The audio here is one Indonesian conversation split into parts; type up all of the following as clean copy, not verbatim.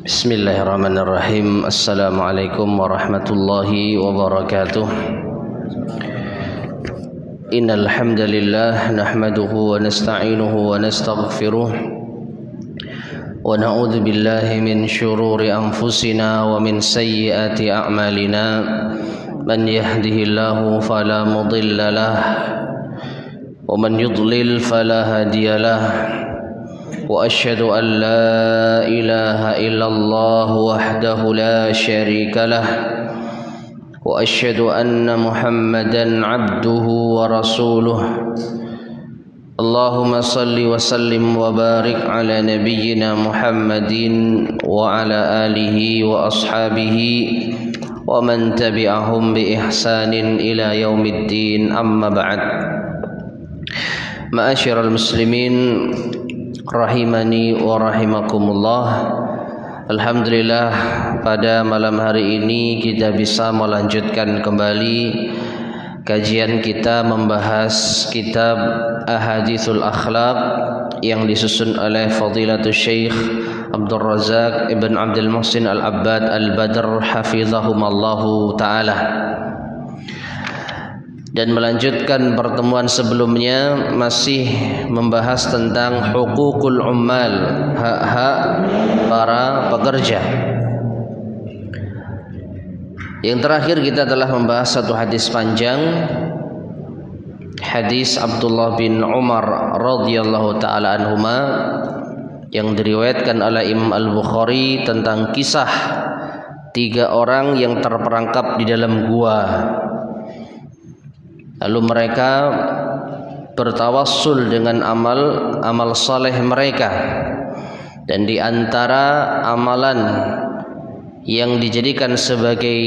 Bismillahirrahmanirrahim. Assalamualaikum warahmatullahi wabarakatuh. Innal hamdalillah nahmaduhu wa nasta'inuhu wa nastaghfiruh wa na'udzu billahi min shururi anfusina wa min sayyiati a'malina. Man yahdihillahu fala mudilla lahu wa man yudlil fala hadiya lahu. وأشهد أن لا إله إلا الله وحده لا شريك له وأشهد أن محمدا عبده ورسوله اللهم صل وسلم وبارك على نبينا محمد وعلى آله وأصحابه ومن تبعهم بإحسان إلى يوم الدين أما بعد. Ma'asyiral muslimin rahimani wa rahimakumullah. Alhamdulillah, pada malam hari ini kita bisa melanjutkan kembali kajian kita membahas kitab Ahaditsul Akhlaq yang disusun oleh Fadilatul Syekh Abdul Razak Ibn Abdul Muhsin Al-Abbad Al-Badr hafizahumallahu ta'ala. Dan melanjutkan pertemuan sebelumnya masih membahas tentang hukukul ummal, hak-hak para pekerja. Yang terakhir kita telah membahas satu hadis panjang, hadis Abdullah bin Umar radhiyallahu taala anhuma yang diriwayatkan oleh Imam Al-Bukhari tentang kisah 3 orang yang terperangkap di dalam gua. Lalu mereka bertawassul dengan amal saleh mereka, dan di antara amalan yang dijadikan sebagai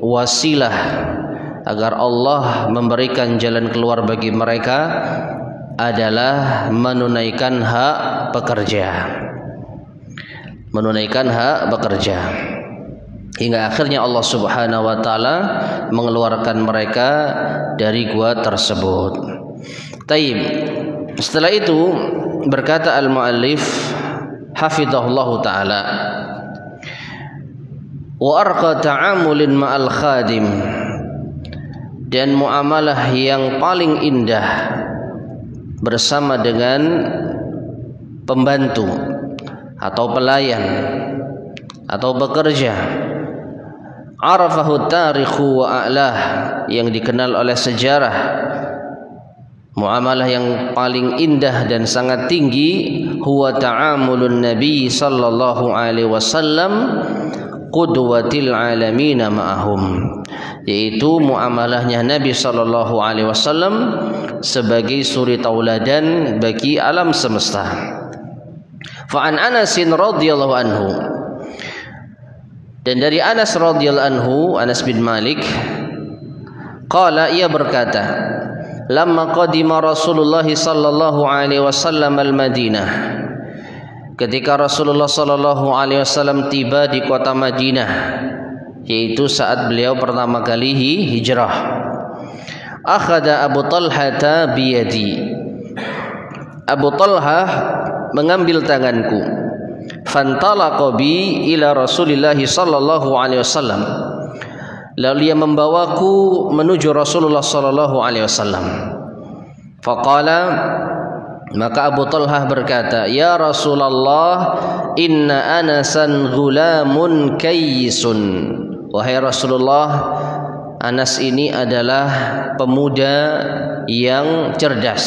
wasilah agar Allah memberikan jalan keluar bagi mereka adalah menunaikan hak pekerja. Menunaikan hak pekerja. Hingga akhirnya Allah Subhanahu wa taala mengeluarkan mereka dari gua tersebut. Taib. Setelah itu berkata al-muallif hafizahullahu taala, wa arqa ta'amulin ma'al khadim, dan muamalah yang paling indah bersama dengan pembantu atau pelayan atau bekerja. Arafahu tarikhu wa a'lah, yang dikenal oleh sejarah. Muamalah yang paling indah dan sangat tinggi huwa ta'amulun nabi sallallahu alaihi wasallam qudwatil alamin ma'ahum, yaitu muamalahnya Nabi sallallahu alaihi wasallam sebagai suri tauladan bagi alam semesta. Fa'an Anas radhiyallahu anhu, dan dari Anas radhiyallahu anhu, Anas bin Malik, qala, ia berkata, lamma qadima Rasulullah sallallahu alaihi wasallam al-Madinah, ketika Rasulullah sallallahu alaihi wasallam tiba di kota Madinah, yaitu saat beliau pertama kali hijrah, akhadha Abu Talha biyadi, Abu Talha mengambil tanganku, fantalaqa bi ila Rasulillah sallallahu alaihi wasallam, lalu ia membawaku menuju Rasulullah sallallahu alaihi wasallam. Faqala, maka Abu Talha berkata, ya Rasulullah, inna Anasan ghulamun kayyisun, wahai Rasulullah, Anas ini adalah pemuda yang cerdas.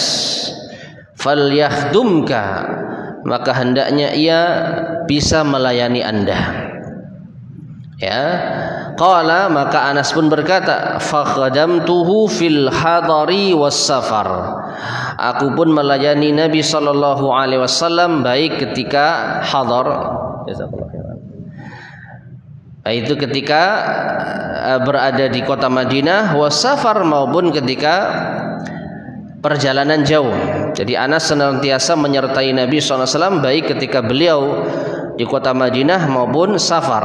Falyakhdumka, maka hendaknya ia bisa melayani Anda. Ya, qala, maka Anas pun berkata, fakhadamtuhu fil hadari was safar, aku pun melayani Nabi sallallahu alaihi wasallam baik ketika hadar, itu ketika berada di kota Madinah, was safar, maupun ketika perjalanan jauh. Jadi Anas senantiasa menyertai Nabi SAW baik ketika beliau di kota Madinah maupun safar.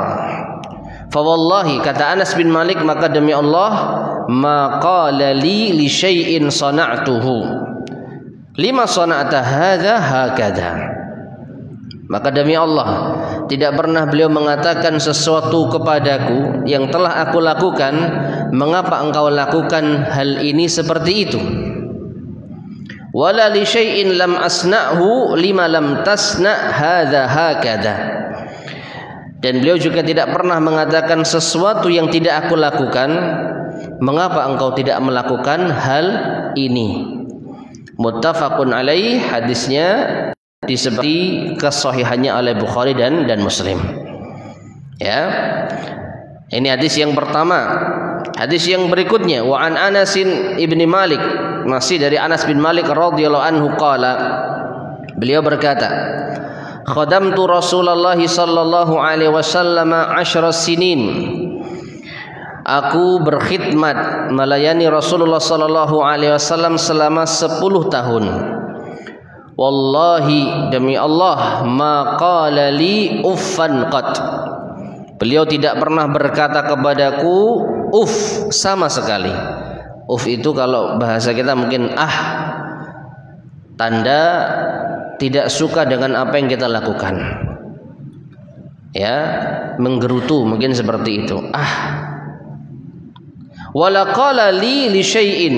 Fa wallahi, kata Anas bin Malik, maka demi Allah, ma qala li syai'in sana'tuhu lima sana'ta hadza hakadha, Maka demi Allah, tidak pernah beliau mengatakan sesuatu kepadaku yang telah aku lakukan, mengapa engkau lakukan hal ini seperti itu? Wala li syai'in lam asna'hu lima lam tasna' hadza hakadha. Dan beliau juga tidak pernah mengatakan sesuatu yang tidak aku lakukan, mengapa engkau tidak melakukan hal ini? Muttafaqun alaih, hadisnya disebut kesahihannya oleh Bukhari dan Muslim. Ya. Ini hadis yang pertama. Hadis yang berikutnya, wa an Anas ibn Malik, masih dari Anas bin Malik radhiyallahu anhu qala, beliau berkata, khadamtu Rasulullah sallallahu alaihi wasallam 10 sinin. Aku berkhidmat melayani Rasulullah sallallahu alaihi wasallam selama 10 tahun. Wallahi, demi Allah, ma qala li uffan qat. Beliau tidak pernah berkata kepadaku uff sama sekali. Uff itu kalau bahasa kita mungkin tanda tidak suka dengan apa yang kita lakukan. Ya, menggerutu mungkin seperti itu. Wala qala li syai'in,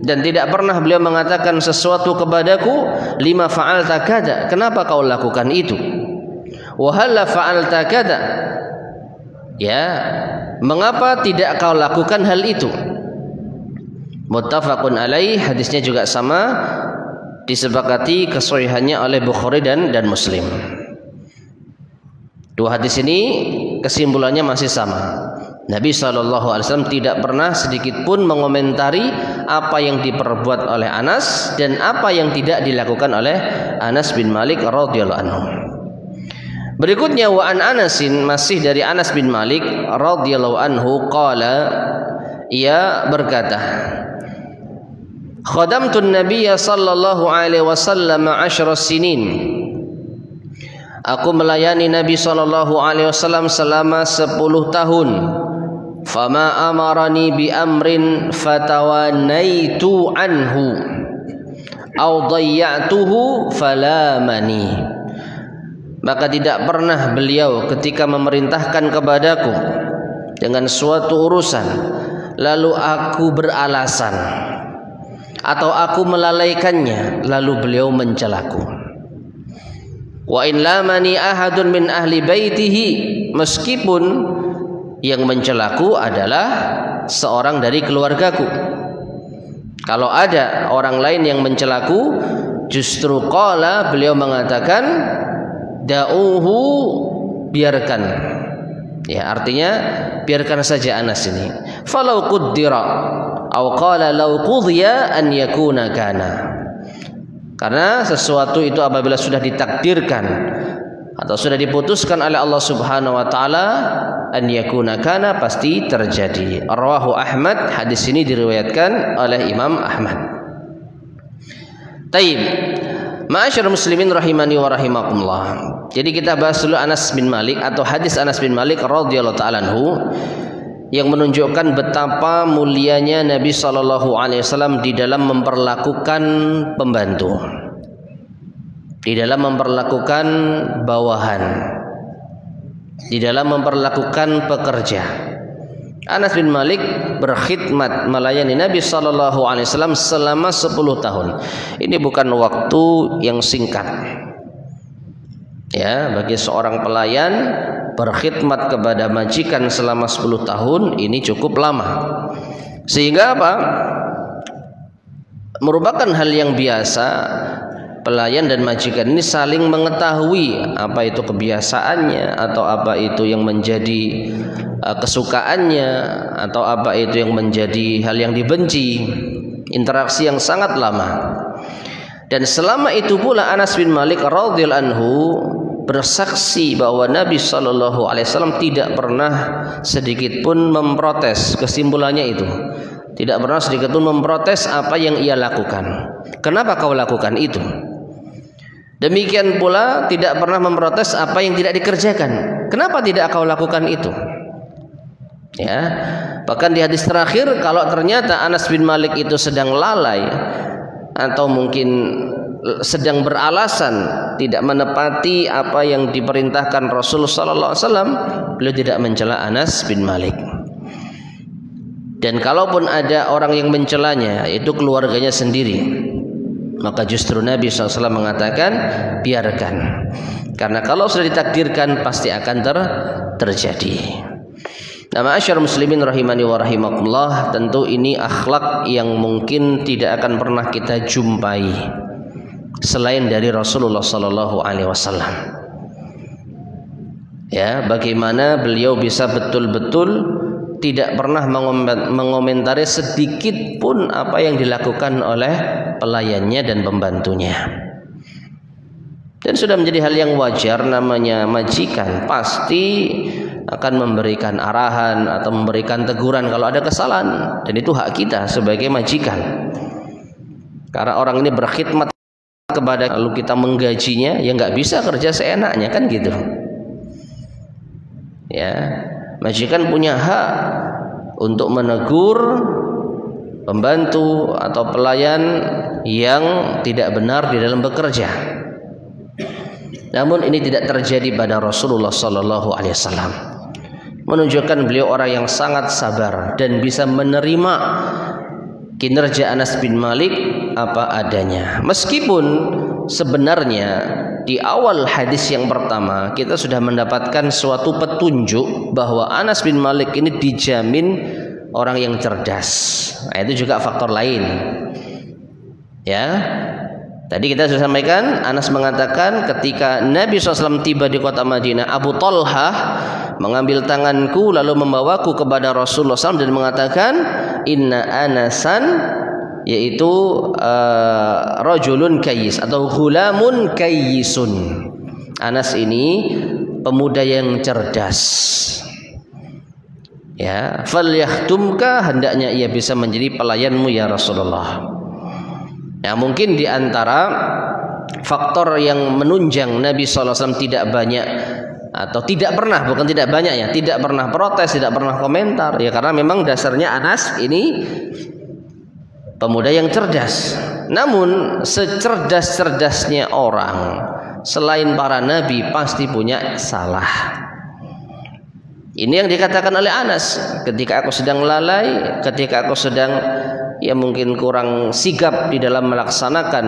dan tidak pernah beliau mengatakan sesuatu kepadaku, lima fa'alta kada, kenapa kau lakukan itu? Wa hal fa'alta kada, ya, mengapa tidak kau lakukan hal itu? Muttafaqun alaih, hadisnya juga sama, disepakati kesahihannya oleh Bukhari dan Muslim. Dua hadis ini kesimpulannya masih sama. Nabi SAW tidak pernah sedikit pun mengomentari apa yang diperbuat oleh Anas dan apa yang tidak dilakukan oleh Anas bin Malik radhiyallahu anhu. Berikutnya, wa an Anasin, masih dari Anas bin Malik radhiyallahu anhu qala, ia berkata, khadamtu an-nabiyya sallallahu alaihi wasallam 10 sinin. Aku melayani Nabi sallallahu alaihi wasallam selama 10 tahun. Fama amarani bi amrin fatawannaitu anhu au dayya'tuhu falamani. Maka tidak pernah beliau ketika memerintahkan kepadaku dengan suatu urusan lalu aku beralasan atau aku melalaikannya lalu beliau mencelaku. Wa in lamani ahadun min ahli baitihi, meskipun yang mencelaku adalah seorang dari keluargaku. Kalau ada orang lain yang mencelaku, justru qala, beliau mengatakan, da'uhu, biarkan. Ya, artinya biarkan saja Anas ini. Falau quddira au qala law qudhiya an yakuna kana. Karena sesuatu itu apabila sudah ditakdirkan atau sudah diputuskan oleh Allah Subhanahu wa taala, an yakuna kana, pasti terjadi. Rawahu Ahmad, hadis ini diriwayatkan oleh Imam Ahmad. Taib. Ma'asyiral muslimin rahimani wa rahimakumullah. Jadi kita bahas dulu Anas bin Malik atau hadis Anas bin Malik radhiyallahu taala anhu yang menunjukkan betapa mulianya Nabi sallallahu alaihi wasallam di dalam memperlakukan pembantu, di dalam memperlakukan bawahan, di dalam memperlakukan pekerja. Anas bin Malik berkhidmat melayani Nabi sallallahu alaihi wasallam selama 10 tahun. Ini bukan waktu yang singkat. Ya, bagi seorang pelayan berkhidmat kepada majikan selama 10 tahun ini cukup lama. Sehingga apa? Merupakan hal yang biasa pelayan dan majikan ini saling mengetahui apa itu kebiasaannya atau apa itu yang menjadi kesukaannya atau apa itu yang menjadi hal yang dibenci. Interaksi yang sangat lama. Dan selama itu pula Anas bin Malik radhiyallahu anhu bersaksi bahwa Nabi sallallahu alaihi wasallam tidak pernah sedikit pun memprotes. Kesimpulannya itu, tidak pernah sedikit pun memprotes apa yang ia lakukan. Kenapa kau lakukan itu? Demikian pula tidak pernah memprotes apa yang tidak dikerjakan. Kenapa tidak kau lakukan itu? Ya, bahkan di hadis terakhir, kalau ternyata Anas bin Malik itu sedang lalai atau mungkin sedang beralasan tidak menepati apa yang diperintahkan Rasul sallallahu alaihi wasallam, beliau tidak mencela Anas bin Malik. Dan kalaupun ada orang yang mencelanya, itu keluarganya sendiri, maka justru Nabi SAW mengatakan biarkan, karena kalau sudah ditakdirkan pasti akan terjadi. Nah, ma'asyar muslimin rahimani wa rahimakumullah, tentu ini akhlak yang mungkin tidak akan pernah kita jumpai selain dari Rasulullah sallallahu alaihi wasallam. Ya, bagaimana beliau bisa betul-betul tidak pernah mengomentari sedikit pun apa yang dilakukan oleh pelayannya dan pembantunya. Dan sudah menjadi hal yang wajar, namanya majikan pasti akan memberikan arahan atau memberikan teguran kalau ada kesalahan, dan itu hak kita sebagai majikan. Karena orang ini berkhidmat kepada, lalu kita menggajinya, ya nggak bisa kerja seenaknya kan gitu. Ya, majikan punya hak untuk menegur pembantu atau pelayan yang tidak benar di dalam bekerja. Namun ini tidak terjadi pada Rasulullah sallallahu alaihi wasallam. Menunjukkan beliau orang yang sangat sabar dan bisa menerima kinerja Anas bin Malik apa adanya. Meskipun sebenarnya di awal hadis yang pertama kita sudah mendapatkan suatu petunjuk bahwa Anas bin Malik ini dijamin orang yang cerdas. Nah, itu juga faktor lain. Ya. Tadi kita sudah sampaikan, Anas mengatakan ketika Nabi SAW tiba di kota Madinah, Abu Talhah mengambil tanganku lalu membawaku kepada Rasulullah SAW dan mengatakan, Inna Anasan, yaitu rajulun kayyis atau ghulamun kayyisun. Anas ini pemuda yang cerdas. Ya, falyahtumka, hendaknya ia bisa menjadi pelayanmu ya Rasulullah. Ya, mungkin di antara faktor yang menunjang Nabi SAW tidak banyak atau tidak pernah, bukan tidak banyak ya, tidak pernah protes, tidak pernah komentar ya, karena memang dasarnya Anas ini pemuda yang cerdas. Namun secerdas-cerdasnya orang selain para nabi pasti punya salah. Ini yang dikatakan oleh Anas, ketika aku sedang lalai, ketika aku sedang ya mungkin kurang sigap di dalam melaksanakan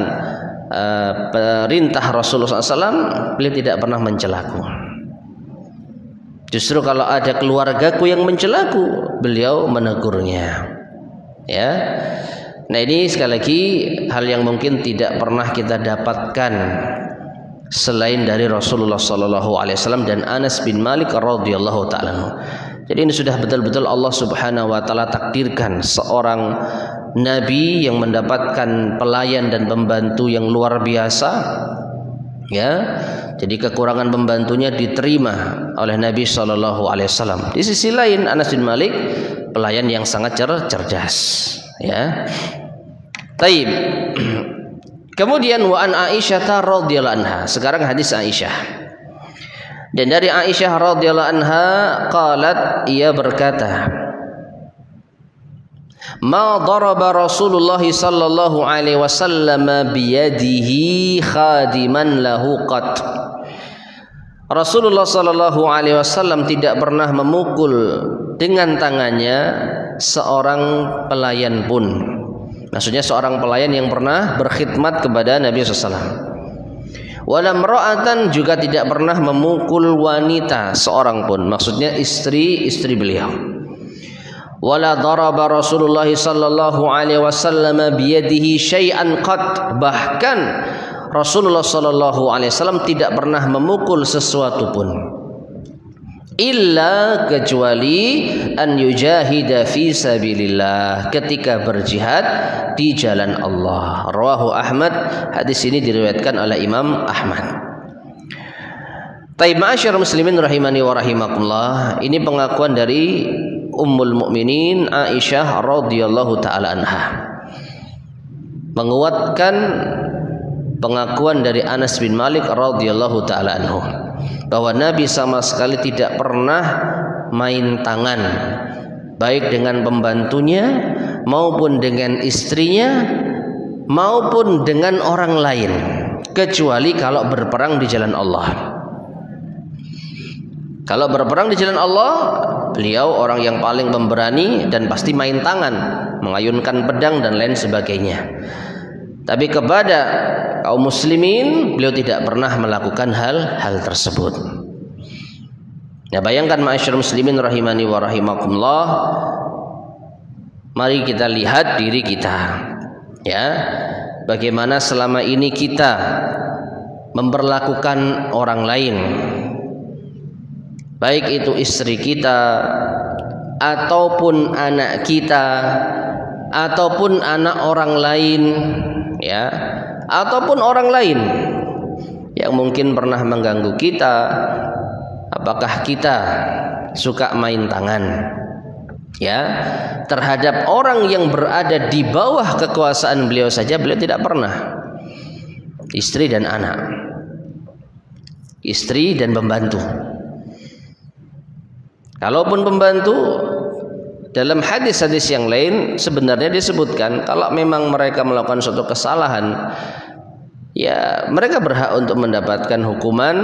perintah Rasulullah SAW, beliau tidak pernah mencelaku. Justru kalau ada keluargaku yang mencelaku, beliau menegurnya. Ya, nah ini sekali lagi hal yang mungkin tidak pernah kita dapatkan selain dari Rasulullah SAW dan Anas bin Malik radhiyallahu taala. Jadi ini sudah betul-betul Allah Subhanahu wa taala takdirkan seorang nabi yang mendapatkan pelayan dan pembantu yang luar biasa. Ya, jadi kekurangan pembantunya diterima oleh Nabi sallallahu alaihi wasallam. Di sisi lain Anas bin Malik pelayan yang sangat cerdas, ya. Taib. Kemudian wa an Aisyah radhiyallahu anha. Sekarang hadis Aisyah. Dan dari Aisyah radhiyallahu anha qalat, ia berkata, ma daraba Rasulullah sallallahu alaihi wasallam biyadihi khadiman lahu qat. Rasulullah sallallahu alaihi wasallam tidak pernah memukul dengan tangannya seorang pelayan pun. Maksudnya seorang pelayan yang pernah berkhidmat kepada Nabi sallallahu alaihi wasallam. Wala mra'atan, juga tidak pernah memukul wanita seorang pun. Maksudnya istri beliau. Wala daraba Rasulullah sallallahu alaihi wasallam biyadihi syai'an qat. Bahkan Rasulullah sallallahu alaihi wasallam tidak pernah memukul sesuatu pun, illa kecuali an yujahida fi sabilillah, ketika berjihad di jalan Allah. Rawahu Ahmad, hadis ini diriwayatkan oleh Imam Ahmad. Taib ma'asyar muslimin rahimani wa rahimakumullah, ini pengakuan dari Ummul Mukminin Aisyah radhiyallahu taala anha, menguatkan pengakuan dari Anas bin Malik radhiyallahu taala anhu bahwa Nabi sama sekali tidak pernah main tangan, baik dengan pembantunya maupun dengan istrinya, maupun dengan orang lain, kecuali kalau berperang di jalan Allah. Kalau berperang di jalan Allah, beliau orang yang paling pemberani dan pasti main tangan, mengayunkan pedang dan lain sebagainya. Tapi kepada kaum muslimin, beliau tidak pernah melakukan hal tersebut. Nah, bayangkan ma'asyiral muslimin rahimani wa rahimakumullah, mari kita lihat diri kita, ya, bagaimana selama ini kita memperlakukan orang lain, baik itu istri kita ataupun anak kita ataupun anak orang lain, ya, ataupun orang lain yang mungkin pernah mengganggu kita. Apakah kita suka main tangan, ya, terhadap orang yang berada di bawah kekuasaan beliau saja beliau tidak pernah. Istri dan anak, istri dan pembantu. Kalaupun pembantu, dalam hadis-hadis yang lain sebenarnya disebutkan kalau memang mereka melakukan suatu kesalahan, ya mereka berhak untuk mendapatkan hukuman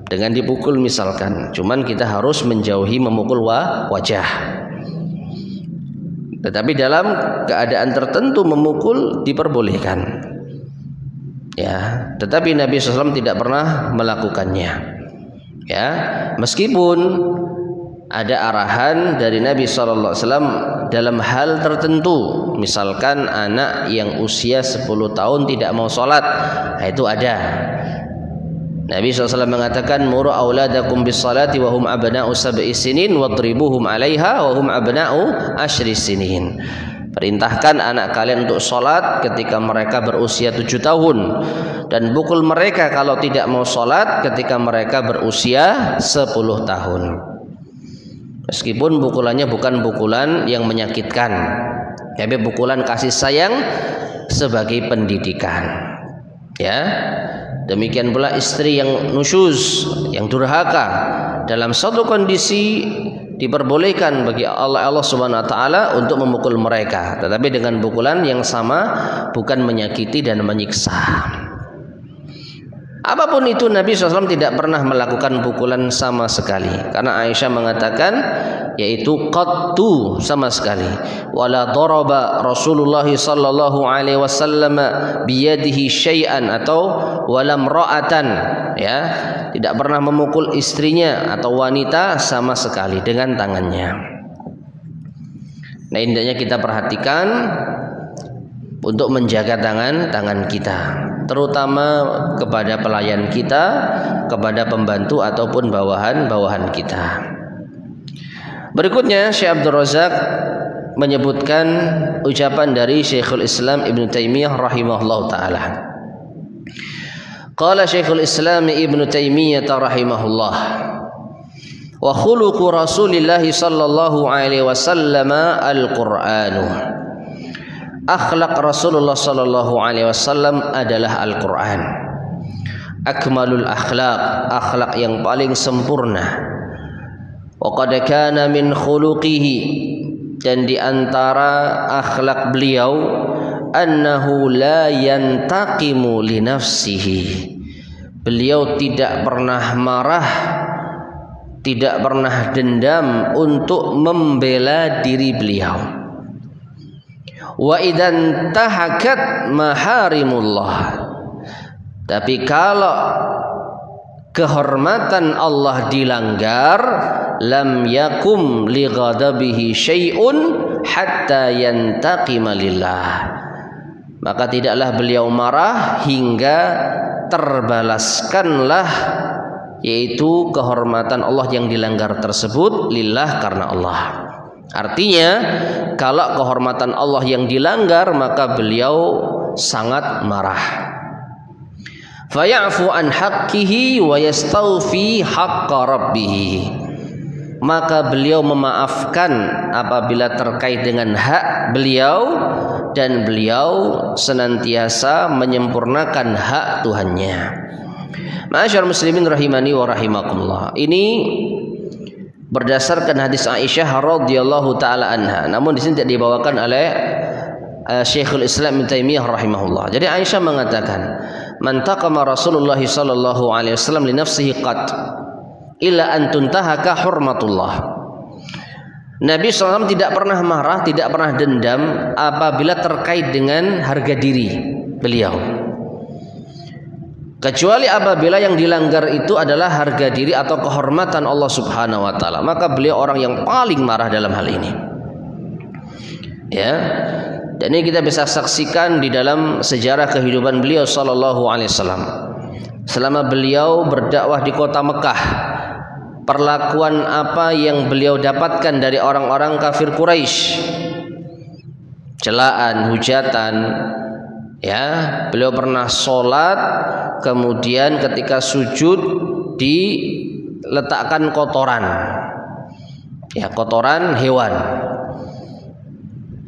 dengan dipukul misalkan. Cuman kita harus menjauhi memukul wajah. Tetapi dalam keadaan tertentu memukul diperbolehkan, ya. Tetapi Nabi SAW tidak pernah melakukannya, ya. Meskipun ada arahan dari Nabi SAW dalam hal tertentu, misalkan anak yang usia 10 tahun tidak mau sholat, nah itu ada. Nabi SAW mengatakan, muru auladakum bis salati wa hum abna'u sab'i sinin wadribuhum 'alaiha wa hum abna'u 10 sinin. Perintahkan anak kalian untuk sholat ketika mereka berusia 7 tahun, dan pukul mereka kalau tidak mau sholat ketika mereka berusia 10 tahun. Meskipun pukulannya bukan pukulan yang menyakitkan, tapi pukulan kasih sayang sebagai pendidikan, ya. Demikian pula istri yang nusyuz, yang durhaka, dalam satu kondisi diperbolehkan bagi Allah Subhanahu wa taala untuk memukul mereka, tetapi dengan pukulan yang sama, bukan menyakiti dan menyiksa. Apapun itu, Nabi SAW tidak pernah melakukan pukulan sama sekali, karena Aisyah mengatakan, yaitu qattu, sama sekali. Wala daraba Rasulullah sallallahu alaihi wasallam biyadihi syai'an, atau walam ra'atan, ya, tidak pernah memukul istrinya atau wanita sama sekali dengan tangannya. Nah, indahnya kita perhatikan untuk menjaga tangan kita, terutama kepada pelayan kita, kepada pembantu ataupun bawahan kita. Berikutnya Syekh Abdul Razak menyebutkan ucapan dari Syekhul Islam Ibnu Taimiyah rahimahullah taala. Qala Syekhul Islam Ibnu Taimiyah rahimahullah, wa khuluqu Rasulillah sallallahu alaihi wasallam al-Qur'anu. Akhlak Rasulullah sallallahu alaihi wasallam adalah Al-Qur'an. Akmalul akhlaq, akhlak yang paling sempurna. Wa qad kana min khuluqihi, dan di antara akhlak beliau, annahu la yantaqimu li nafsihi. Beliau tidak pernah marah, tidak pernah dendam untuk membela diri beliau. Wa idan tahakat maharimullah, tapi kalau kehormatan Allah dilanggar, lam yakum li ghadabihi syai'un hatta yantaqima lillah, maka tidaklah beliau marah hingga terbalaskanlah, yaitu kehormatan Allah yang dilanggar tersebut lillah, karena Allah. Artinya kalau kehormatan Allah yang dilanggar, maka beliau sangat marah. Faya'fu an haqqihi wa yastawfi haqqa rabbih, maka beliau memaafkan apabila terkait dengan hak beliau, dan beliau senantiasa menyempurnakan hak Tuhannya. Ma'asyiral muslimin rahimani wa rahimakumullah. Ini berdasarkan hadis Aisyah radhiyallahu taala anha. Namun di sini tidak dibawakan oleh Syekhul Islam Ibnu Taimiyah rahimahullah. Jadi Aisyah mengatakan, "Man taqama Rasulullah sallallahu alaihi wasallam li nafsihi qat illa an tuntahaka hurmatullah." Nabi SAW tidak pernah marah, tidak pernah dendam apabila terkait dengan harga diri beliau, kecuali apabila yang dilanggar itu adalah harga diri atau kehormatan Allah Subhanahu wa taala. Maka beliau orang yang paling marah dalam hal ini. Ya. Dan ini kita bisa saksikan di dalam sejarah kehidupan beliau sallallahu alaihi wasallam. Selama beliau berdakwah di kota Mekah, perlakuan apa yang beliau dapatkan dari orang-orang kafir Quraisy, celaan, hujatan. Ya, beliau pernah sholat, kemudian ketika sujud diletakkan kotoran, ya kotoran hewan.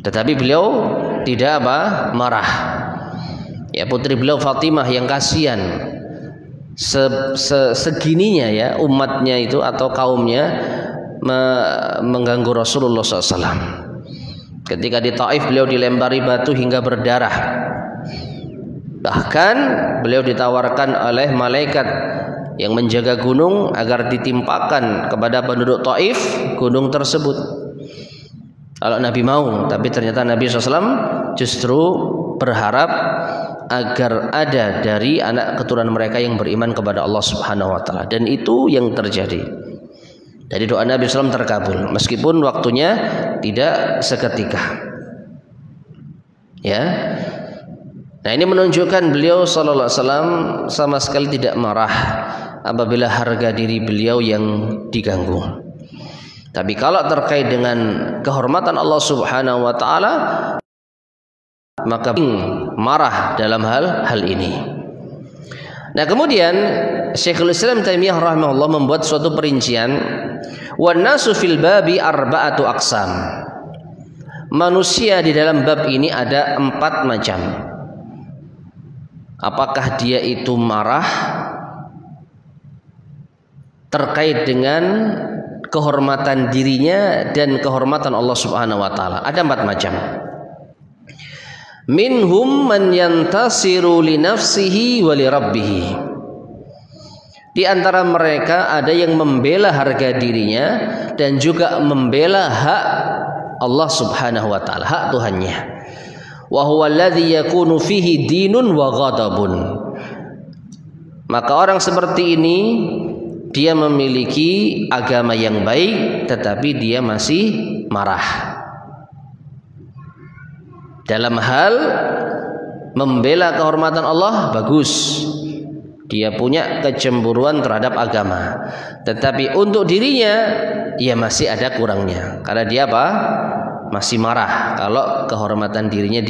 Tetapi beliau tidak marah. Ya, putri beliau Fatimah yang kasihan segininya ya umatnya itu atau kaumnya mengganggu Rasulullah SAW. Ketika di Taif beliau dilempari batu hingga berdarah. Bahkan beliau ditawarkan oleh malaikat yang menjaga gunung agar ditimpakan kepada penduduk Taif gunung tersebut. Kalau Nabi mau, tapi ternyata Nabi SAW justru berharap agar ada dari anak keturunan mereka yang beriman kepada Allah Subhanahu wa taala, dan itu yang terjadi. Jadi doa Nabi SAW terkabul meskipun waktunya tidak seketika. Ya. Nah, ini menunjukkan beliau sallallahu alaihi wasallam sama sekali tidak marah apabila harga diri beliau yang diganggu. Tapi kalau terkait dengan kehormatan Allah Subhanahu wa taala, maka marah dalam hal ini. Nah, kemudian Syekhul Islam Taimiyah rahimahullah membuat suatu perincian, wan nasu fil babi arba'atu aqsam. Manusia di dalam bab ini ada 4 macam. Apakah dia itu marah terkait dengan kehormatan dirinya dan kehormatan Allah Subhanahu wa taala? Ada 4 macam. Minhum man yantasiru li nafsihi wa li rabbih. Di antara mereka ada yang membela harga dirinya dan juga membela hak Allah Subhanahu wa taala, hak Tuhannya. Wa huwa alladhi yakunu fihi dinun wa ghadabun. Maka orang seperti ini dia memiliki agama yang baik tetapi dia masih marah. Dalam hal membela kehormatan Allah bagus, dia punya kecemburuan terhadap agama, tetapi untuk dirinya ia masih ada kurangnya karena dia masih marah kalau kehormatan dirinya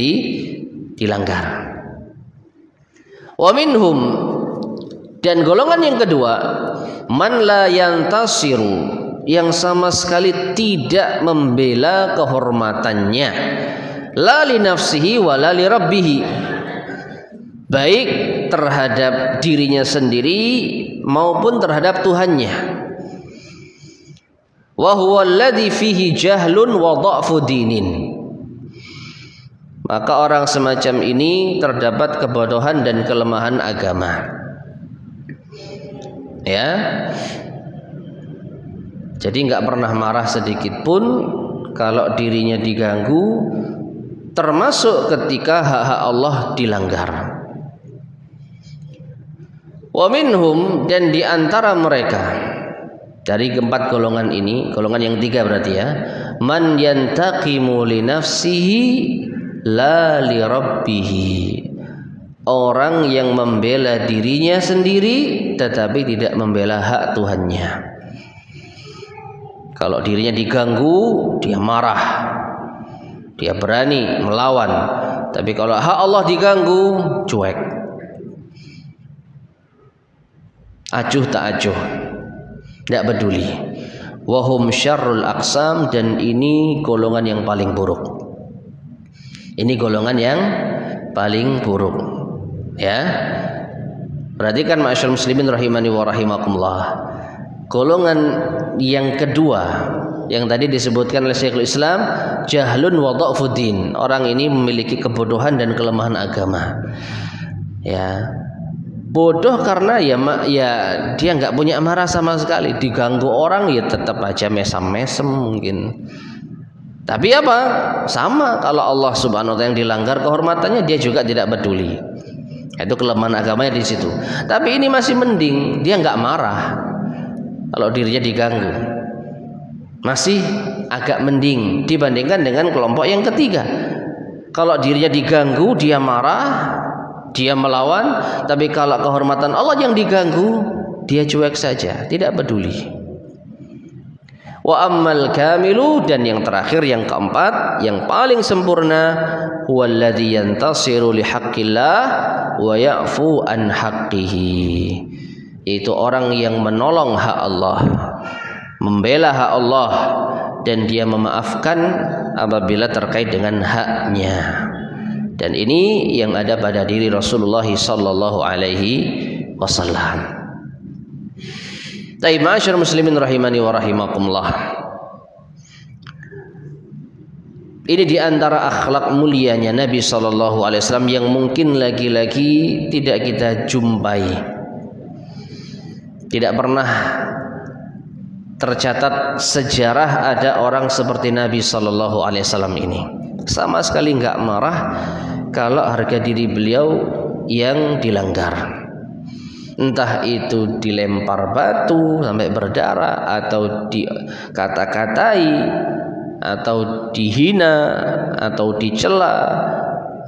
dilanggar. Wa minhum, dan golongan yang kedua, man la yantasiru, yang sama sekali tidak membela kehormatannya, la li nafsihi wa la li rabbih, baik terhadap dirinya sendiri maupun terhadap Tuhannya. Wa huwa alladhi fihi jahlun wa dha'fu dinin. Maka orang semacam ini terdapat kebodohan dan kelemahan agama. Ya. Jadi enggak pernah marah sedikit pun kalau dirinya diganggu, termasuk ketika hak-hak Allah dilanggar. Wa minhum, dan di antara mereka dari 4 golongan ini, golongan yang 3 berarti ya, man yantaqimu li nafsihi la li rabbih, orang yang membela dirinya sendiri tetapi tidak membela hak Tuhannya. Kalau dirinya diganggu dia marah, dia berani melawan, tapi kalau hak Allah diganggu cuek, acuh tak acuh, tidak peduli. Wahum syarrul aqsam, dan ini golongan yang paling buruk. Ini golongan yang paling buruk. Ya, perhatikan ma'asyarul muslimin rahimani wa rahimakumullah. Golongan yang kedua yang tadi disebutkan oleh Syekhul Islam, jahlun wa dha'fuddin. Orang ini memiliki kebodohan dan kelemahan agama. Ya. Bodoh karena ya dia nggak punya amarah sama sekali. Diganggu orang ya tetap aja mesem-mesem mungkin. Tapi apa? Sama, kalau Allah Subhanahu wa taala yang dilanggar kehormatannya dia juga tidak peduli. Itu kelemahan agamanya di situ. Tapi ini masih mending, dia nggak marah kalau dirinya diganggu. Masih agak mending dibandingkan dengan kelompok yang ketiga. Kalau dirinya diganggu dia marah, dia melawan, tapi kalau kehormatan Allah yang diganggu, dia cuek saja, tidak peduli. Wa ammal kamilu, dan yang terakhir yang keempat, yang paling sempurna, huwallazi yantasiru lihaqqillah wa ya'fu an haqqihi. Itu orang yang menolong hak Allah, membela hak Allah, dan dia memaafkan apabila terkait dengan haknya. Dan ini yang ada pada diri Rasulullah sallallahu alaihi wasallam. Baik, ma'asyiral muslimin rahimani wa rahimakumullah. Ini di antara akhlak mulianya Nabi sallallahu alaihi wasallam yang mungkin lagi-lagi tidak kita jumpai. Tidak pernah tercatat sejarah ada orang seperti Nabi sallallahu alaihi wasallam ini. Sama sekali enggak marah kalau harga diri beliau yang dilanggar, entah itu dilempar batu sampai berdarah, atau dikata-katai, atau dihina, atau dicela,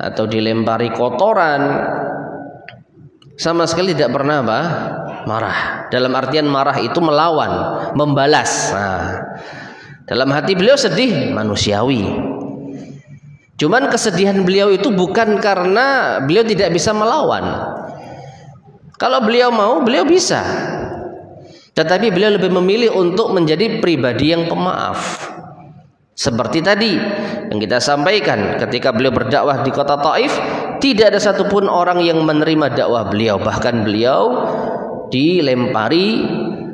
atau dilempari kotoran. Sama sekali tidak pernah marah. Dalam artian marah itu melawan, membalas. Nah, dalam hati beliau sedih, manusiawi. Cuman kesedihan beliau itu bukan karena beliau tidak bisa melawan. Kalau beliau mau, beliau bisa. Tetapi beliau lebih memilih untuk menjadi pribadi yang pemaaf. Seperti tadi yang kita sampaikan, ketika beliau berdakwah di kota Taif, tidak ada satupun orang yang menerima dakwah beliau. Bahkan beliau dilempari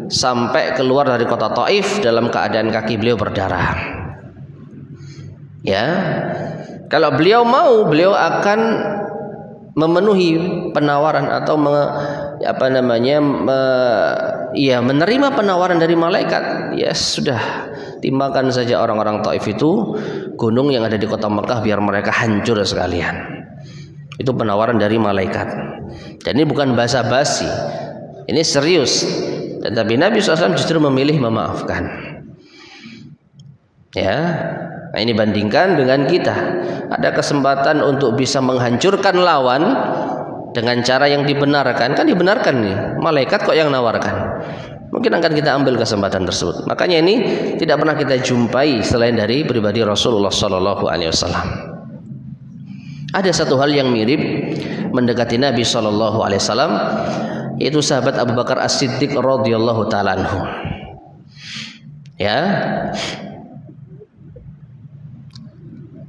sampai keluar dari kota Taif dalam keadaan kaki beliau berdarah. Ya. Kalau beliau mau, beliau akan memenuhi penawaran atau menerima penawaran dari malaikat. Ya sudah, timbangkan saja orang-orang Taif itu gunung yang ada di kota Mekah biar mereka hancur sekalian. Itu penawaran dari malaikat. Dan ini bukan basa-basi, ini serius. Tetapi Nabi SAW justru memilih memaafkan. Ya. Nah, ini bandingkan dengan kita. Ada kesempatan untuk bisa menghancurkan lawan dengan cara yang dibenarkan. Kan dibenarkan nih, malaikat kok yang nawarkan. Mungkin akan kita ambil kesempatan tersebut. Makanya ini tidak pernah kita jumpai selain dari pribadi Rasulullah sallallahu alaihi wasallam. Ada satu hal yang mirip mendekati Nabi sallallahu alaihi wasallam, yaitu sahabat Abu Bakar As-Siddiq radhiyallahu taala anhu. Ya.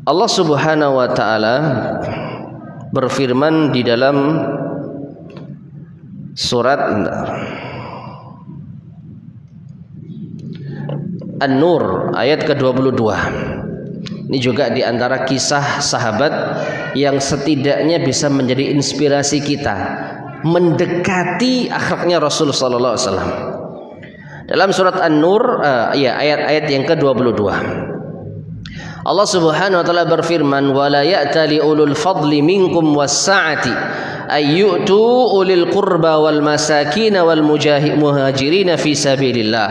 Allah Subhanahu wa taala berfirman di dalam surat An-Nur ayat ke-22. Ini juga di antara kisah sahabat yang setidaknya bisa menjadi inspirasi kita mendekati akhlaknya Rasul sallallahu alaihi wasallam. Dalam surat An-Nur ayat-ayat yang ke-22. Allah Subhanahu wa taala berfirman, "Wa la ya'tali ulul fadli minkum was-sa'ati ayyutu ulil qurba wal masakin wal muhajirin fi sabilillah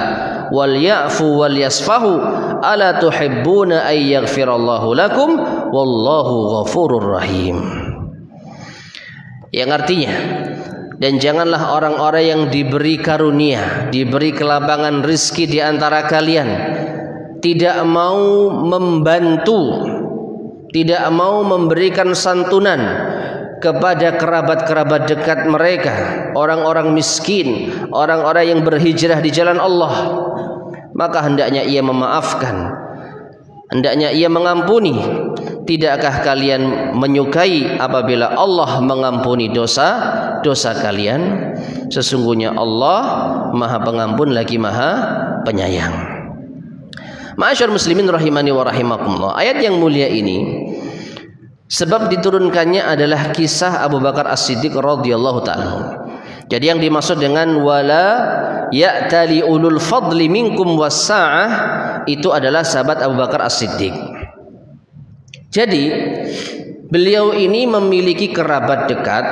wal ya'fu wal yasfahu ala tuhibbuna ay yaghfirallahu lakum wallahu ghafurur rahim." Yang artinya, dan janganlah orang-orang yang diberi karunia, diberi kelapangan rizki di antara kalian tidak mau membantu, tidak mau memberikan santunan kepada kerabat-kerabat dekat mereka, orang-orang miskin, orang-orang yang berhijrah di jalan Allah, maka hendaknya ia memaafkan, hendaknya ia mengampuni. Tidakkah kalian menyukai apabila Allah mengampuni dosa-dosa kalian? Sesungguhnya Allah Maha Pengampun lagi Maha Penyayang. Ma'asyar muslimin rahimani wa rahimakumullah. Ayat yang mulia ini sebab diturunkannya adalah kisah Abu Bakar As-Siddiq radhiyallahu ta'ala. Jadi yang dimaksud dengan wala ya'tali ulul fadli minkum was-sa'ah itu adalah sahabat Abu Bakar As-Siddiq. Jadi beliau ini memiliki kerabat dekat,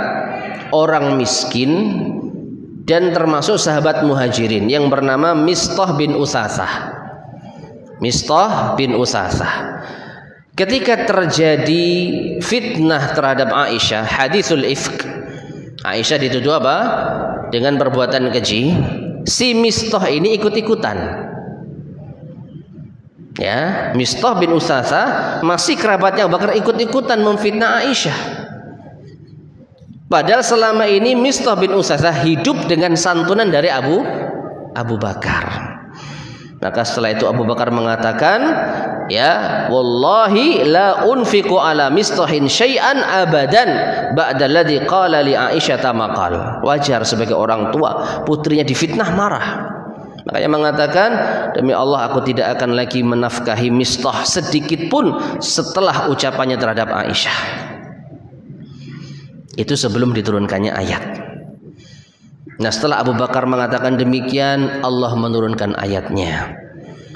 orang miskin, dan termasuk sahabat muhajirin yang bernama Mistah bin Usasah. Mistah bin Usasah. Ketika terjadi fitnah terhadap Aisyah, haditsul ifk, Aisyah dituduh apa? Dengan perbuatan keji. Si Mistah ini ikut-ikutan. Ya, Mistah bin Usasah masih kerabatnya Abu Bakar ikut-ikutan memfitnah Aisyah. Padahal selama ini Mistah bin Usasah hidup dengan santunan dari Abu Bakar. Maka setelah itu Abu Bakar mengatakan, ya wallahi la unfiqu ala Mistahin syai'an abadan ba'da alladhi qala li Aisyah maqal. Wajar sebagai orang tua putrinya difitnah marah. Makanya mengatakan, demi Allah aku tidak akan lagi menafkahi Mistah sedikit pun setelah ucapannya terhadap Aisyah. Itu sebelum diturunkannya ayat. Nah, setelah Abu Bakar mengatakan demikian, Allah menurunkan ayatnya.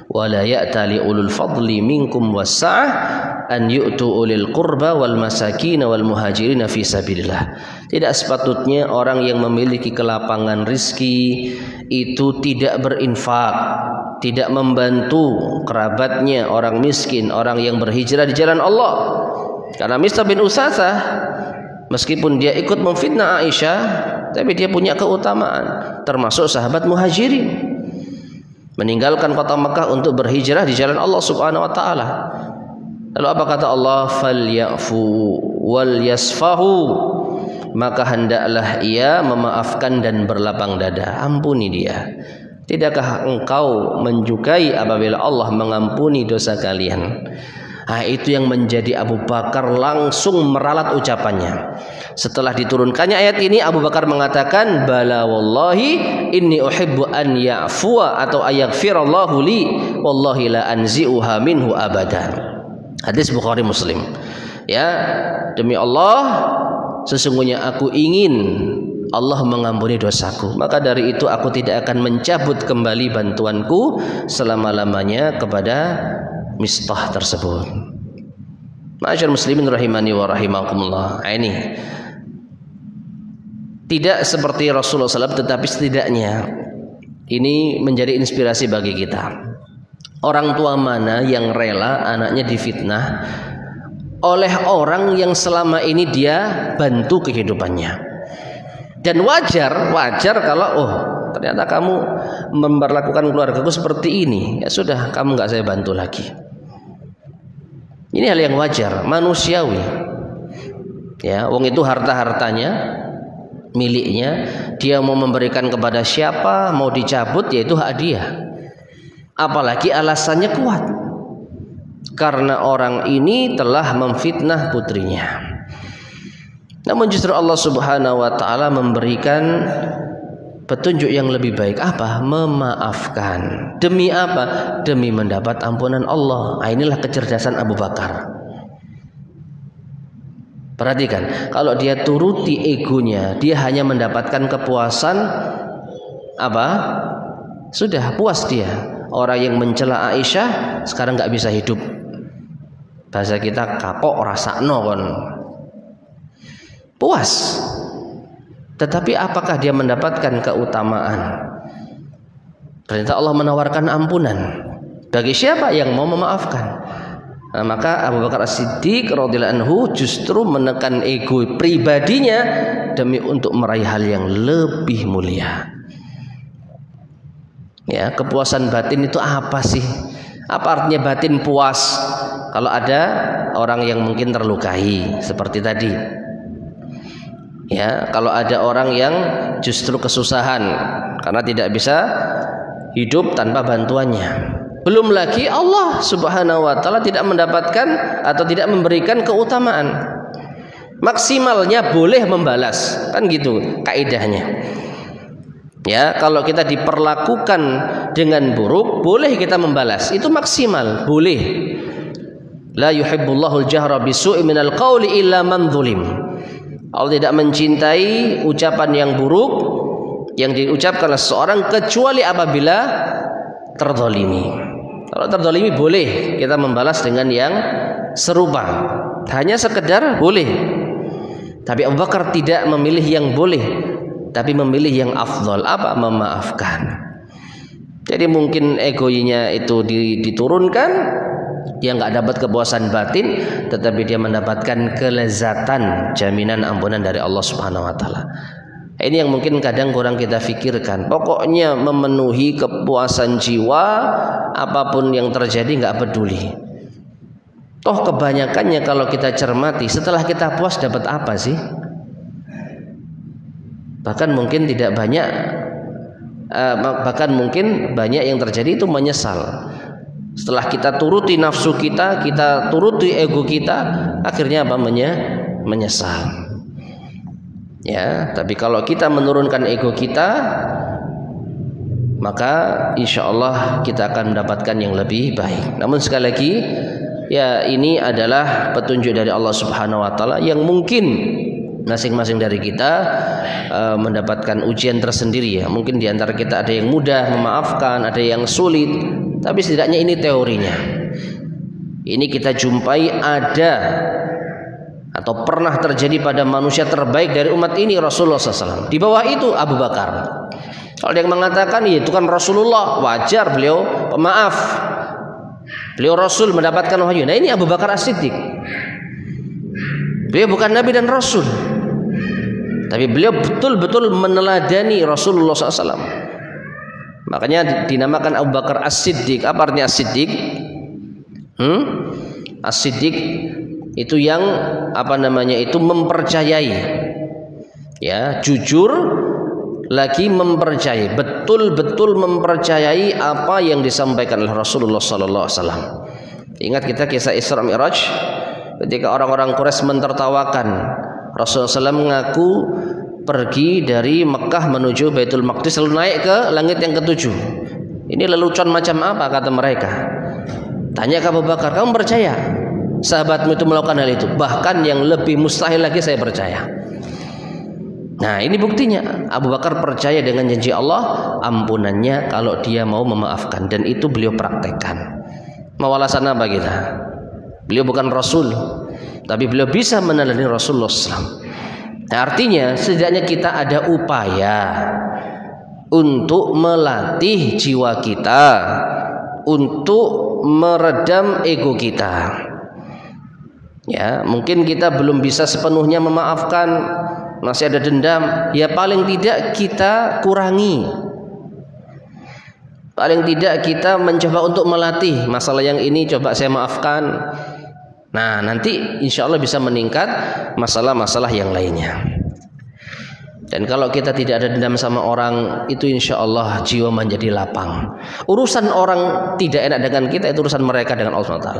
Wala ya'tali ulul fadli minkum was-sa'ah an yu'tu ulil qurba wal masakin wal muhajirin fi sabilillah. Tidak sepatutnya orang yang memiliki kelapangan rizki itu tidak berinfak, tidak membantu kerabatnya, orang miskin, orang yang berhijrah di jalan Allah. Karena Mistah bin Usasah meskipun dia ikut memfitnah Aisyah, tapi dia punya keutamaan, termasuk sahabat muhajirin, meninggalkan kota Mekah untuk berhijrah di jalan Allah Subhanahu wa taala. Lalu apa kata Allah? Falyafu wal yasfahu. Maka hendaklah ia memaafkan dan berlapang dada. Ampuni dia. Tidakkah engkau menyukai apabila Allah mengampuni dosa kalian? Nah, itu yang menjadi Abu Bakar langsung meralat ucapannya. Setelah diturunkannya ayat ini, Abu Bakar mengatakan, bala wallahi inni uhibbu an ya'fuwa atau ayaghfirallahu li wallahi la anzi'uha minhu abadan. Hadis Bukhari Muslim. Ya, demi Allah sesungguhnya aku ingin Allah mengampuni dosaku, maka dari itu aku tidak akan mencabut kembali bantuanku selama-lamanya kepada Mistah tersebut. Ma'asyar muslimin rahimani wa rahimakumullah. Ini tidak seperti Rasulullah SAW, tetapi setidaknya ini menjadi inspirasi bagi kita. Orang tua mana yang rela anaknya difitnah oleh orang yang selama ini dia bantu kehidupannya. Dan wajar kalau ternyata kamu memperlakukan keluargaku seperti ini, ya sudah, kamu nggak saya bantu lagi. Ini hal yang wajar, manusiawi. Ya, wong itu harta-hartanya miliknya, dia mau memberikan kepada siapa, mau dicabut, yaitu hak dia. Apalagi alasannya kuat, karena orang ini telah memfitnah putrinya. Namun justru Allah Subhanahu wa taala memberikan petunjuk yang lebih baik. Apa? Memaafkan. Demi apa? Demi mendapat ampunan Allah. Nah, inilah kecerdasan Abu Bakar. Perhatikan, kalau dia turuti egonya, dia hanya mendapatkan kepuasan apa? Sudah puas dia. Orang yang mencela Aisyah sekarang nggak bisa hidup. Bahasa kita kapok rasakno kon. Puas. Tetapi apakah dia mendapatkan keutamaan? Ternyata Allah menawarkan ampunan bagi siapa yang mau memaafkan. Nah, maka Abu Bakar As-Siddiq radhiyallahu anhu justru menekan ego pribadinya demi untuk meraih hal yang lebih mulia. Ya, kepuasan batin itu apa sih? Apa artinya batin puas? Kalau ada orang yang mungkin terlukai seperti tadi. Ya, kalau ada orang yang justru kesusahan karena tidak bisa hidup tanpa bantuannya. Belum lagi Allah Subhanahu wa taala tidak mendapatkan atau tidak memberikan keutamaan. Maksimalnya boleh membalas, kan gitu kaidahnya. Ya, kalau kita diperlakukan dengan buruk, boleh kita membalas. Itu maksimal, boleh. La yuhibbullahu al-jahra bisu'i minal qawli illa man zulim. Allah tidak mencintai ucapan yang buruk yang diucapkan oleh seseorang kecuali apabila terzalimi. Kalau terzalimi boleh kita membalas dengan yang serupa. Hanya sekedar boleh. Tapi Abu Bakar tidak memilih yang boleh, tapi memilih yang afdal. Apa? Memaafkan. Jadi mungkin egonya itu diturunkan, dia nggak dapat kepuasan batin, tetapi dia mendapatkan kelezatan, jaminan ampunan dari Allah Subhanahu wa taala. Ini yang mungkin kadang kurang kita pikirkan. Pokoknya memenuhi kepuasan jiwa, apapun yang terjadi nggak peduli. Toh kebanyakannya kalau kita cermati, setelah kita puas dapat apa sih? Bahkan mungkin tidak banyak, bahkan mungkin banyak yang terjadi itu menyesal. Setelah kita turuti nafsu kita, kita turuti ego kita, akhirnya apa? Menyesal. Ya, tapi kalau kita menurunkan ego kita, maka insya Allah kita akan mendapatkan yang lebih baik. Namun sekali lagi, ya ini adalah petunjuk dari Allah Subhanahu wa taala yang mungkin masing-masing dari kita mendapatkan ujian tersendiri ya. Mungkin di antara kita ada yang mudah memaafkan, ada yang sulit, tapi setidaknya ini teorinya. Ini kita jumpai ada atau pernah terjadi pada manusia terbaik dari umat ini, Rasulullah SAW. Di bawah itu Abu Bakar. Kalau ada yang mengatakan ya itu kan Rasulullah, wajar beliau pemaaf, beliau Rasul mendapatkan wahyu. Nah ini Abu Bakar As-Siddiq, beliau bukan Nabi dan Rasul, tapi beliau betul-betul meneladani Rasulullah SAW. Makanya dinamakan Abu Bakar As-Siddiq. Apa artinya As-Siddiq? As-Siddiq itu yang apa namanya itu mempercayai, ya, jujur lagi mempercayai, betul-betul mempercayai apa yang disampaikan oleh Rasulullah Sallallahu Alaihi Wasallam. Ingat kita kisah Isra Mi'raj, ketika orang-orang Quraisy mentertawakan Rasulullah SAW mengaku pergi dari Mekah menuju Baitul Maqdis lalu naik ke langit yang ketujuh. Ini lelucon macam apa kata mereka? Tanya ke Abu Bakar, kamu percaya sahabatmu itu melakukan hal itu? Bahkan yang lebih mustahil lagi saya percaya. Nah ini buktinya Abu Bakar percaya dengan janji Allah ampunannya kalau dia mau memaafkan, dan itu beliau praktekkan. Mau alasan apa kita? Beliau bukan Rasul, tapi beliau bisa meneladani Rasulullah SAW. Nah, artinya setidaknya kita ada upaya untuk melatih jiwa kita, untuk meredam ego kita. Ya, mungkin kita belum bisa sepenuhnya memaafkan, masih ada dendam, ya paling tidak kita kurangi. Paling tidak kita mencoba untuk melatih masalah yang ini, coba saya maafkan. Nah, nanti insya Allah bisa meningkat masalah-masalah yang lainnya. Dan kalau kita tidak ada dendam sama orang, itu insya Allah jiwa menjadi lapang. Urusan orang tidak enak dengan kita, itu urusan mereka dengan Allah SWT.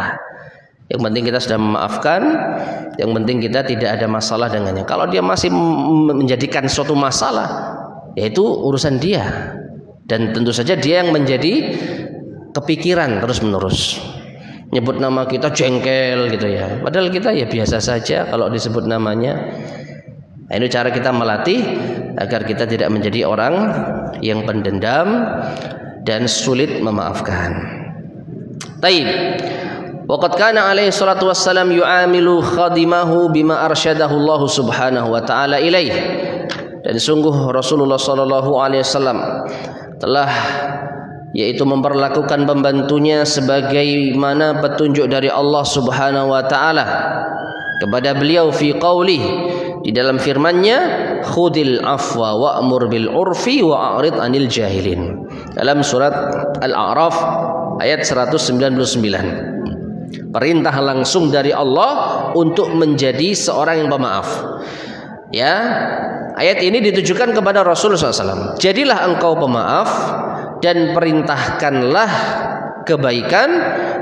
Yang penting kita sudah memaafkan, yang penting kita tidak ada masalah dengannya. Kalau dia masih menjadikan suatu masalah, yaitu urusan dia. Dan tentu saja dia yang menjadi kepikiran terus-menerus. Nyebut nama kita jengkel gitu ya. Padahal kita ya biasa saja kalau disebut namanya. Nah, ini cara kita melatih agar kita tidak menjadi orang yang pendendam dan sulit memaafkan. Taib. Waqad kana alaihi salatu wassalam yu'amilu khadimahu bima arsyadahu Allah subhanahu wa ta'ala ilaih. Dan sungguh Rasulullah sallallahu alaihi wasallam telah yaitu memperlakukan pembantunya sebagaimana petunjuk dari Allah subhanahu wa ta'ala kepada beliau fi qaulih, di dalam firman-Nya, khudil afwa wa'mur bil urfi wa'rid anil jahilin, dalam surat Al-A'raf ayat 199. Perintah langsung dari Allah untuk menjadi seorang yang pemaaf. Ya, ayat ini ditujukan kepada Rasulullah SAW. Jadilah engkau pemaaf dan perintahkanlah kebaikan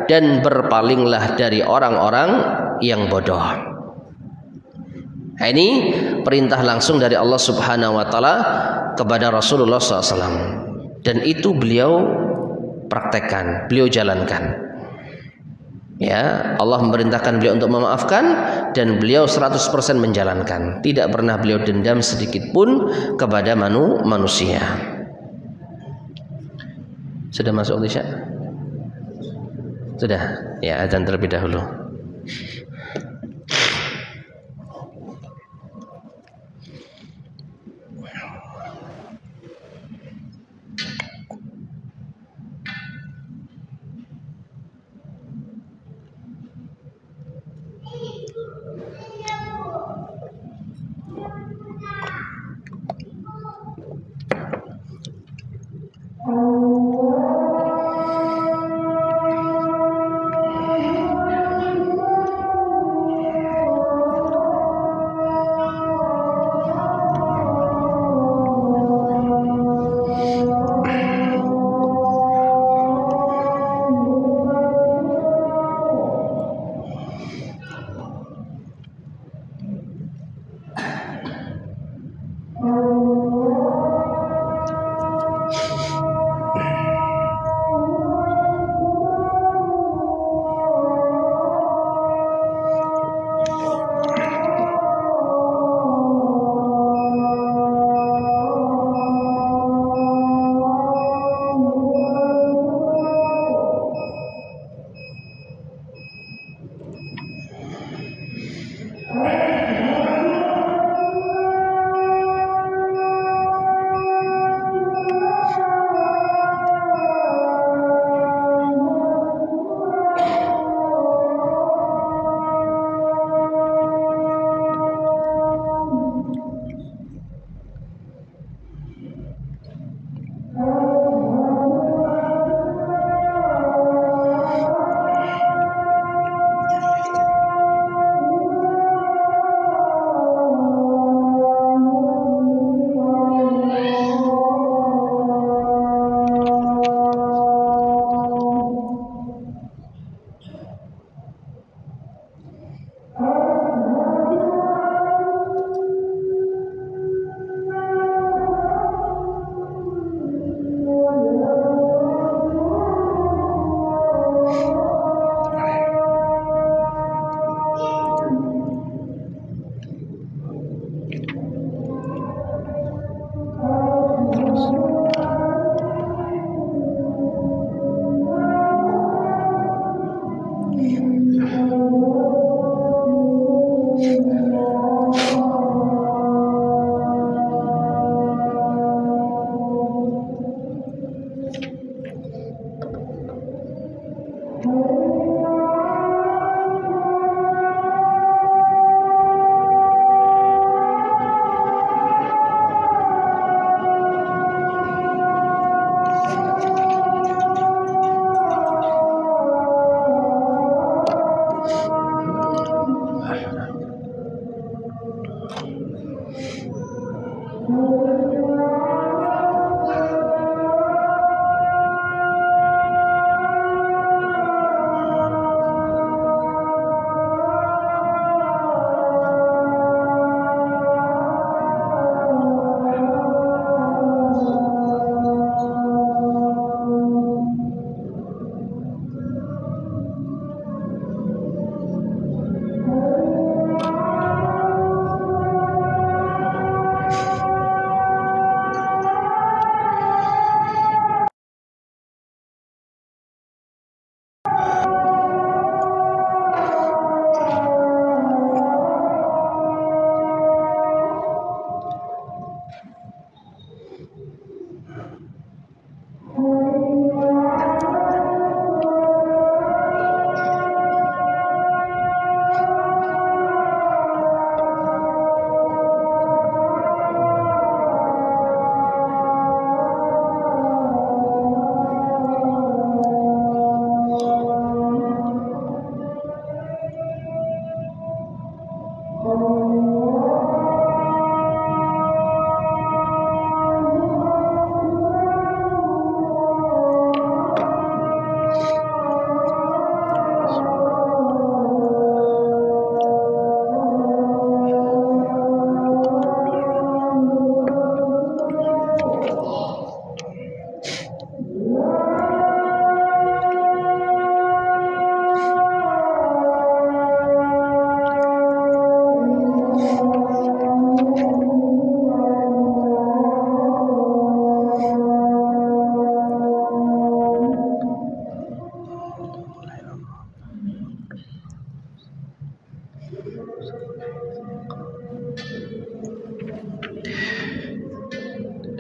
dan berpalinglah dari orang-orang yang bodoh. Nah, ini perintah langsung dari Allah Subhanahu wa taala kepada Rasulullah SAW, dan itu beliau praktekkan, beliau jalankan. Ya, Allah memerintahkan beliau untuk memaafkan dan beliau 100% menjalankan. Tidak pernah beliau dendam sedikit pun kepada manusia. Sudah masuk Isya? Sudah. Ya, azan terlebih dahulu.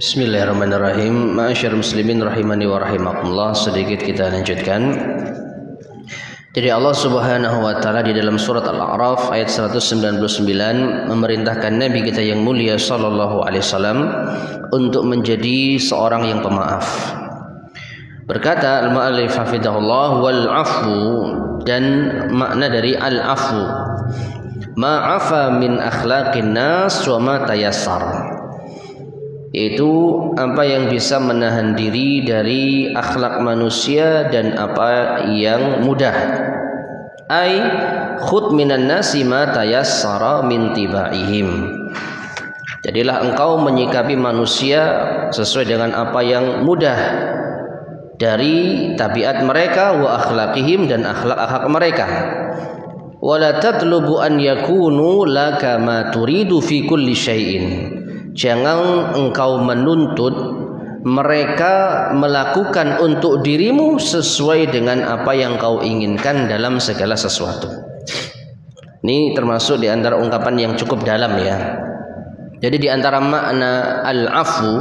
Bismillahirrahmanirrahim. Ma'asyar muslimin rahimani wa rahimakumullah. Sedikit kita lanjutkan. Jadi Allah Subhanahu wa taala di dalam surat Al-A'raf ayat 199 memerintahkan Nabi kita yang mulia sallallahu alaihi wasallam untuk menjadi seorang yang pemaaf. Berkata al-mu'allif hafizahullah, wal afu, dan makna dari al-afu ma'afa min akhlaqin nas wa ma tayassar, yaitu apa yang bisa menahan diri dari akhlak manusia dan apa yang mudah. Ai khud minan nasi ma tayassara min tibaihim, jadilah engkau menyikapi manusia sesuai dengan apa yang mudah dari tabiat mereka, wa akhlaqihim, dan akhlak-akhlak mereka. Wala tatlubu an yakunu laka ma turidu fi kulli syai'in, jangan engkau menuntut mereka melakukan untuk dirimu sesuai dengan apa yang kau inginkan dalam segala sesuatu. Ini termasuk di antara ungkapan yang cukup dalam ya. Jadi di antara makna al-afu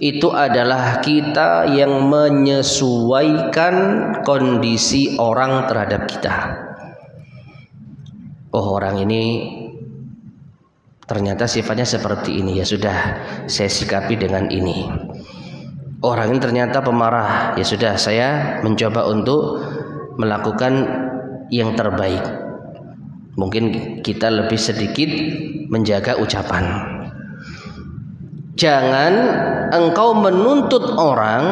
itu adalah kita yang menyesuaikan kondisi orang terhadap kita. Oh, orang ini ternyata sifatnya seperti ini, ya sudah saya sikapi dengan ini. Orang ini ternyata pemarah, ya sudah saya mencoba untuk melakukan yang terbaik. Mungkin kita lebih sedikit menjaga ucapan. Jangan engkau menuntut orang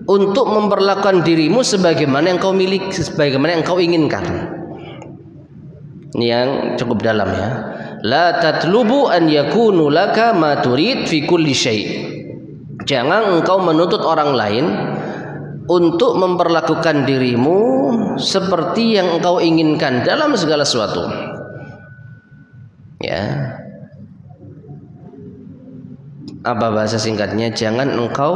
untuk memperlakukan dirimu sebagaimana yang kau miliki, sebagaimana yang kau inginkan. Ini yang cukup dalam ya. La tatlubu an yakunu laka ma turid fi kulli syai'. Jangan engkau menuntut orang lain untuk memperlakukan dirimu seperti yang engkau inginkan dalam segala sesuatu. Ya. Apa bahasa singkatnya? Jangan engkau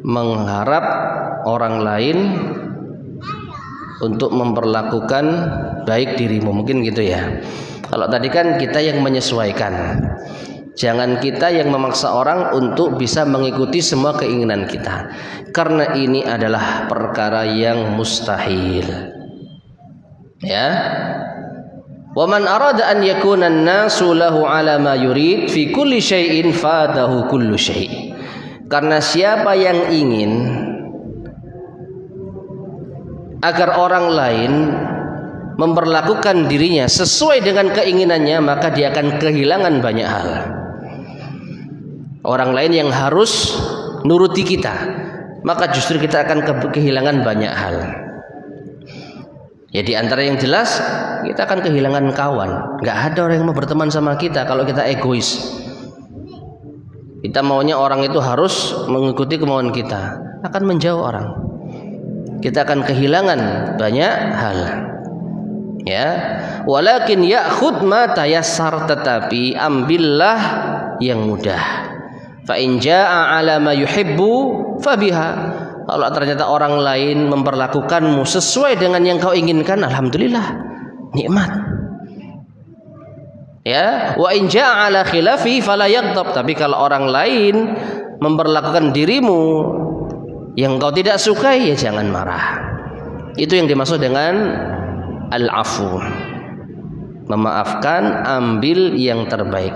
mengharap orang lain untuk memperlakukan baik dirimu, mungkin gitu ya. Kalau tadi kan kita yang menyesuaikan, jangan kita yang memaksa orang untuk bisa mengikuti semua keinginan kita, karena ini adalah perkara yang mustahil ya. Wa man arada an yakuna an-nasu lahu ala ma yurid fi kulli syai'in fadahu kullu syai'. Karena siapa yang ingin agar orang lain memperlakukan dirinya sesuai dengan keinginannya, maka dia akan kehilangan banyak hal. Orang lain yang harus nuruti kita, maka justru kita akan kehilangan banyak hal. Ya, di antara yang jelas kita akan kehilangan kawan. Gak ada orang yang mau berteman sama kita kalau kita egois. Kita maunya orang itu harus mengikuti kemauan kita, akan menjauh orang. Kita akan kehilangan banyak hal. Ya, walakin ya'khud ma tayassar, tetapi ambillah yang mudah. Fa in jaa'a 'ala ma yuhibbu fabiha. Kalau ternyata orang lain memperlakukanmu sesuai dengan yang kau inginkan, alhamdulillah, nikmat. Ya, wa in jaa'a 'ala khilafi fala yaghdab. Tapi kalau orang lain memperlakukan dirimu yang kau tidak sukai, ya jangan marah. Itu yang dimaksud dengan al-afu. Memaafkan, ambil yang terbaik.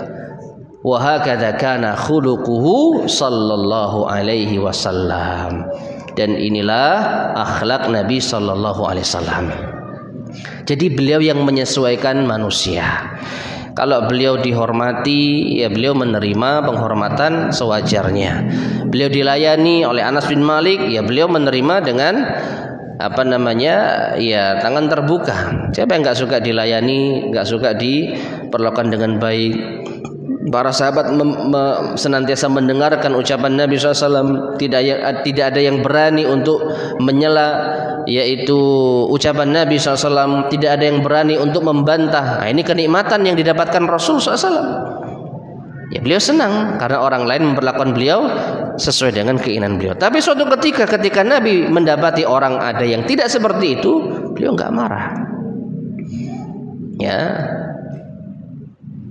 Wa hakadza kana khuluquhu sallallahu alaihi wasallam. Dan inilah akhlak Nabi sallallahu alaihi wasallam. Jadi beliau yang menyesuaikan manusia. Kalau beliau dihormati, ya beliau menerima penghormatan sewajarnya. Beliau dilayani oleh Anas bin Malik, ya beliau menerima dengan ya tangan terbuka. Siapa yang nggak suka dilayani, nggak suka diperlakukan dengan baik? Para sahabat senantiasa mendengarkan ucapan Nabi SAW. Tidak ada yang berani untuk menyela yaitu ucapan Nabi SAW. Tidak ada yang berani untuk membantah. Nah, ini kenikmatan yang didapatkan Rasul SAW. Ya, beliau senang karena orang lain memperlakukan beliau sesuai dengan keinginan beliau. Tapi suatu ketika Nabi mendapati orang ada yang tidak seperti itu, beliau nggak marah. Ya,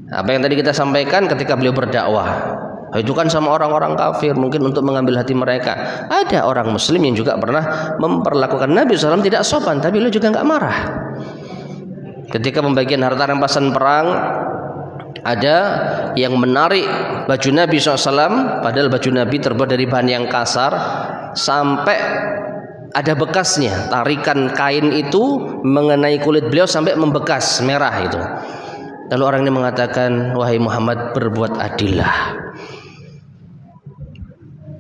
apa yang tadi kita sampaikan ketika beliau berdakwah, itu kan sama orang-orang kafir, mungkin untuk mengambil hati mereka. Ada orang muslim yang juga pernah memperlakukan Nabi SAW tidak sopan, tapi beliau juga nggak marah. Ketika pembagian harta rampasan perang, ada yang menarik baju Nabi SAW, padahal baju Nabi terbuat dari bahan yang kasar, sampai ada bekasnya. Tarikan kain itu mengenai kulit beliau sampai membekas merah itu. Lalu orang ini mengatakan, wahai Muhammad, berbuat adillah.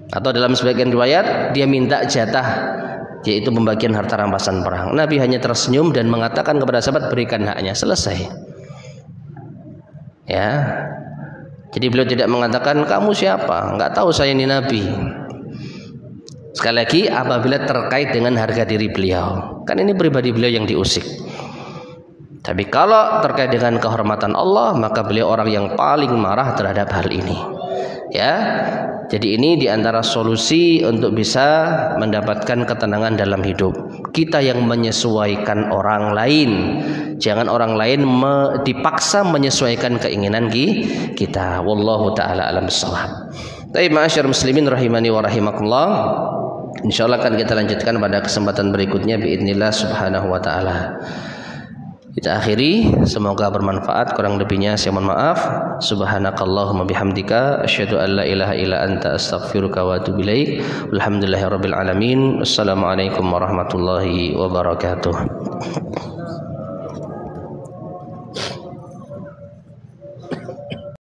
Atau dalam sebagian riwayat dia minta jatah, yaitu pembagian harta rampasan perang. Nabi hanya tersenyum dan mengatakan kepada sahabat, berikan haknya, selesai. Ya, jadi beliau tidak mengatakan kamu siapa, nggak tahu saya ini Nabi. Sekali lagi, apabila terkait dengan harga diri beliau, kan ini pribadi beliau yang diusik. Tapi kalau terkait dengan kehormatan Allah, maka beliau orang yang paling marah terhadap hal ini. Ya, jadi ini diantara solusi untuk bisa mendapatkan ketenangan dalam hidup. Kita yang menyesuaikan orang lain, jangan orang lain dipaksa menyesuaikan keinginan kita. Wallahu taala alam bissawab. Baik, ma'asyar muslimin rahimani wa rahimakumullah. Insyaallah akan kita lanjutkan pada kesempatan berikutnya biidznillah subhanahu wa taala. Kita akhiri, semoga bermanfaat, kurang lebihnya saya mohon maaf. Subhanakallahumma bihamdika asyhadu an la ilaha illa anta astaghfiruka wa atubu ilaik. Alhamdulillahirabbil alamin. Wassalamualaikum warahmatullahi wabarakatuh.